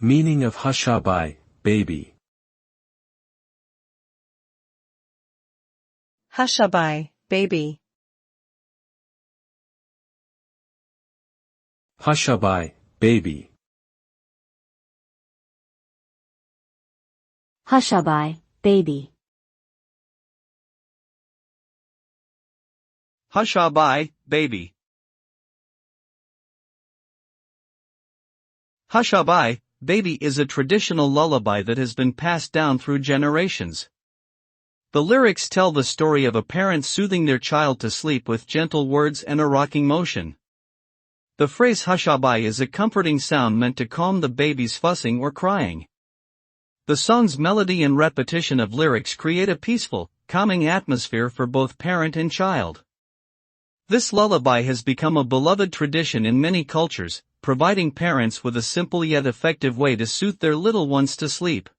Meaning of Hushaby, baby. Hushaby, baby. Hushaby, baby. Hushaby, baby. Hushaby, baby. Hushaby, baby is a traditional lullaby that has been passed down through generations. The lyrics tell the story of a parent soothing their child to sleep with gentle words and a rocking motion. The phrase hushaby is a comforting sound meant to calm the baby's fussing or crying. The song's melody and repetition of lyrics create a peaceful, calming atmosphere for both parent and child. This lullaby has become a beloved tradition in many cultures, providing parents with a simple yet effective way to soothe their little ones to sleep.